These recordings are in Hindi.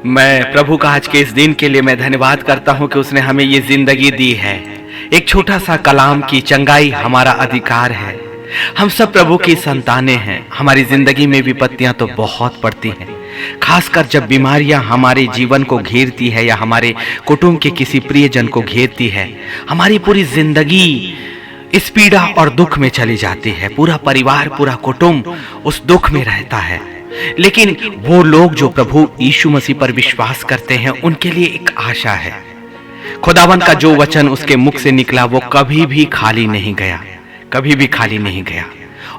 मैं प्रभु का आज के इस दिन के लिए मैं धन्यवाद करता हूं कि उसने हमें ये जिंदगी दी है। एक छोटा सा कलाम की चंगाई हमारा अधिकार है। हम सब प्रभु की संतानें हैं। हमारी जिंदगी में विपत्तियां तो बहुत पड़ती हैं, खासकर जब बीमारियां हमारे जीवन को घेरती है या हमारे कुटुंब के किसी प्रियजन को घेरती है। हमारी पूरी जिंदगी इस पीड़ा और दुख में चली जाती है। पूरा परिवार, पूरा कुटुंब उस दुख में रहता है। लेकिन वो लोग जो प्रभु यीशु मसीह पर विश्वास करते हैं, उनके लिए एक आशा है। खुदावन का जो वचन उसके मुख से निकला वो कभी भी खाली नहीं गया, कभी भी खाली नहीं गया।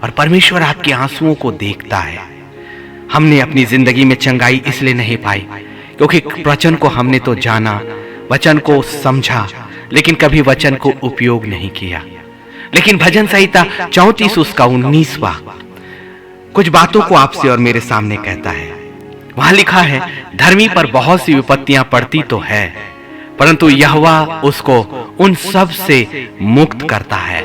और परमेश्वर आपके आंसुओं को देखता है। हमने अपनी जिंदगी में चंगाई इसलिए नहीं पाई क्योंकि वचन को हमने तो जाना, वचन को समझा, लेकिन कभी वचन को उपयोग नहीं किया। लेकिन भजन संहिता 34 उसका 19वां कुछ बातों को आपसे और मेरे सामने कहता है। वहां लिखा है, धर्मी पर बहुत सी विपत्तियां पड़ती तो है, परंतु यहोवा उसको उन सब से मुक्त करता है।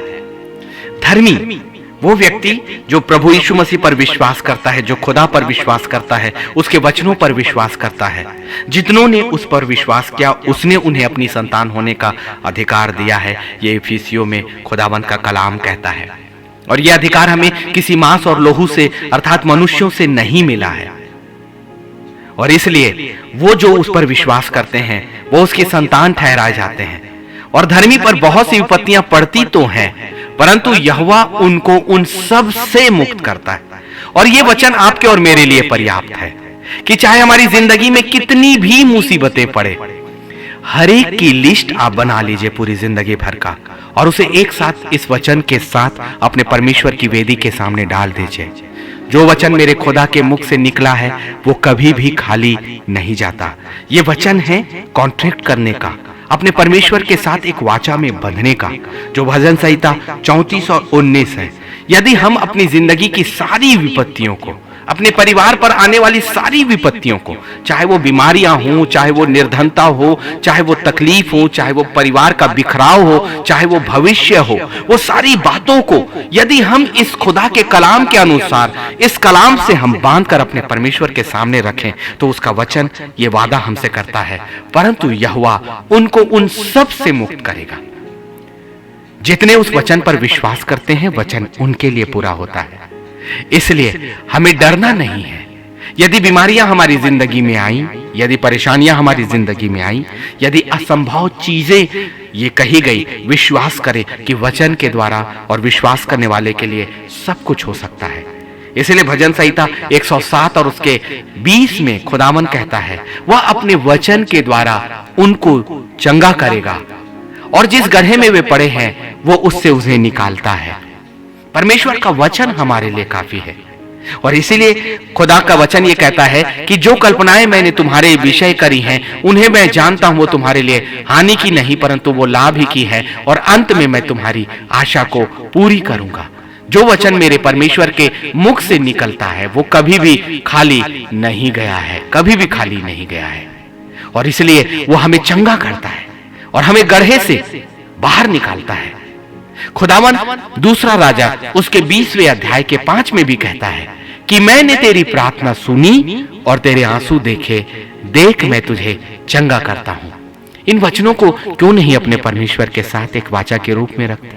धर्मी वो व्यक्ति जो प्रभु यीशु मसीह पर विश्वास करता है, जो खुदा पर विश्वास करता है, उसके वचनों पर विश्वास करता है। जितनों ने उस पर विश्वास किया, उसने उन्हें अपनी संतान होने का अधिकार दिया है। ये इफिसियों में खुदावन का कलाम कहता है। और यह अधिकार हमें किसी मांस और लोहू से अर्थात मनुष्यों से नहीं मिला है। और इसलिए वो जो उस पर विश्वास करते हैं वो उसकी संतान ठहराए जाते हैं। और धर्मी पर बहुत सी विपत्तियां पड़ती तो हैं, परंतु यहोवा उनको उन सब से मुक्त करता है। और ये वचन आपके और मेरे लिए पर्याप्त है कि चाहे हमारी जिंदगी में कितनी भी मुसीबतें पड़े, हर एक की लिस्ट आप बना लीजिए पूरी जिंदगी भर का, और उसे एक साथ इस वचन के साथ अपने परमेश्वर की वेदी के सामने डाल दीजिए। जो वचन मेरे खुदा के मुख से निकला है वो कभी भी खाली नहीं जाता। ये वचन है कॉन्ट्रैक्ट करने का, अपने परमेश्वर के साथ एक वाचा में बंधने का, जो भजन संहिता 34 और 19 है। यदि हम अपनी जिंदगी की सारी विपत्तियों को, अपने परिवार पर आने वाली सारी विपत्तियों को, चाहे वो बीमारियां हो, चाहे वो निर्धनता हो, चाहे वो तकलीफ हो, चाहे वो परिवार का बिखराव हो, चाहे वो भविष्य हो, वो सारी बातों को यदि हम इस खुदा के कलाम के अनुसार, इस कलाम से हम बांध कर अपने परमेश्वर के सामने रखें, तो उसका वचन ये वादा हमसे करता है, परंतु यहोवा उनको उन सब से मुक्त करेगा। जितने उस वचन पर विश्वास करते हैं, वचन उनके लिए पूरा होता है। इसलिए हमें डरना नहीं है। यदि बीमारियां हमारी जिंदगी में आई, यदि परेशानियां हमारी जिंदगी में आई, यदि असंभव चीजें ये कही गई, विश्वास करें कि वचन के द्वारा और विश्वास करने वाले के लिए सब कुछ हो सकता है। इसलिए भजन संहिता 107 और उसके 20 में खुदावन कहता है, वह अपने वचन के द्वारा उनको चंगा करेगा और जिस गड्ढे में वे पड़े हैं वो उससे उन्हें निकालता है। परमेश्वर का वचन हमारे लिए काफी है। और इसीलिए खुदा का वचन ये कहता है कि जो कल्पनाएं मैंने तुम्हारे विषय करी हैं, उन्हें मैं जानता हूं, वो तुम्हारे लिए हानि की नहीं परंतु वो लाभ ही की है, और अंत में मैं तुम्हारी आशा को पूरी करूंगा। जो वचन मेरे परमेश्वर के मुख से निकलता है वो कभी भी खाली नहीं गया है, कभी भी खाली नहीं गया है। और इसलिए वो हमें चंगा करता है और हमें गड्ढे से बाहर निकालता है। खुदावन दूसरा राजा उसके 20वें अध्याय के 5 में भी कहता है कि मैंने तेरी प्रार्थना सुनी और तेरे आंसू देखे, देख मैं तुझे चंगा करता हूं। इन वचनों को क्यों नहीं अपने परमेश्वर के साथ एक वाचा के रूप में रखते?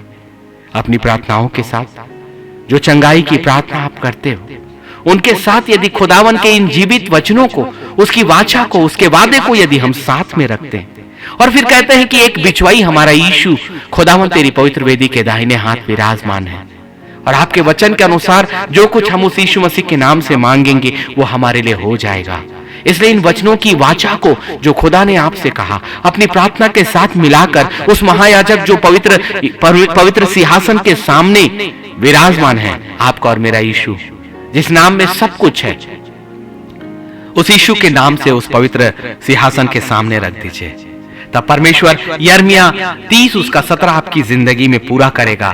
अपनी प्रार्थनाओं के साथ, जो चंगाई की प्रार्थना आप करते हो, उनके साथ यदि खुदावन के इन जीवित वचनों को, उसकी वाचा को, उसके वादे को यदि हम साथ में रखते हैं, और फिर कहते हैं कि एक बिचवाई हमारा यीशु खुदावन तेरी पवित्र वेदी के दाहिने हाथ विराजमान है, और आपके वचन के अनुसार जो कुछ हम उस यीशु मसीह के नाम से मांगेंगे वो हमारे लिए हो जाएगा। इसलिए इन वचनों की वाचा को जो खुदा ने आपसे कहा, अपनी प्रार्थना के साथ मिलाकर उस महायाजक जो पवित्र सिंहासन के सामने विराजमान है, आपका और मेरा यीशु, जिस नाम में सब कुछ है, उस यीशु के नाम से उस पवित्र सिंहासन के सामने रख दीजिए। तब परमेश्वर यिर्मयाह 30 उसका 17 आपकी जिंदगी में पूरा करेगा।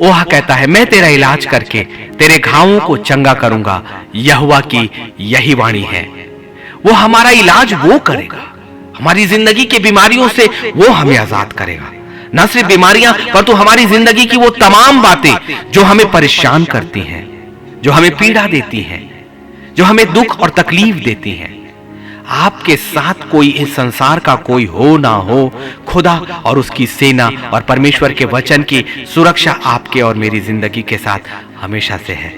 वह कहता है, मैं तेरा इलाज करके तेरे घावों को चंगा करूंगा। यहोवा की यही वाणी है। वो हमारा इलाज वो करेगा, हमारी जिंदगी की बीमारियों से वो हमें आजाद करेगा। न सिर्फ बीमारियां, परंतु हमारी जिंदगी की वो तमाम बातें जो हमें परेशान करती हैं, जो हमें पीड़ा देती हैं, जो हमें दुख और तकलीफ देती हैं, आपके साथ कोई इस संसार का कोई हो ना हो, खुदा और उसकी सेना और परमेश्वर के वचन की सुरक्षा आपके और मेरी जिंदगी के साथ हमेशा से है।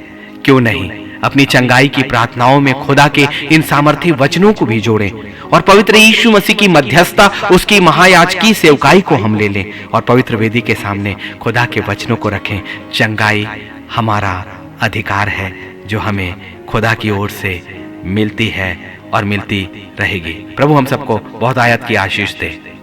क्यों नहीं अपनी चंगाई की प्रार्थनाओं में खुदा के इन सामर्थी वचनों को भी जोड़ें और पवित्र यीशु मसीह की मध्यस्थता, उसकी महायाजकी सेवकाई को हम ले लें और पवित्र वेदी के सामने खुदा के वचनों को रखें। चंगाई हमारा अधिकार है जो हमें खुदा की ओर से मिलती है और मिलती रहेगी। प्रभु हम सबको बहुत आयत की आशीष दे।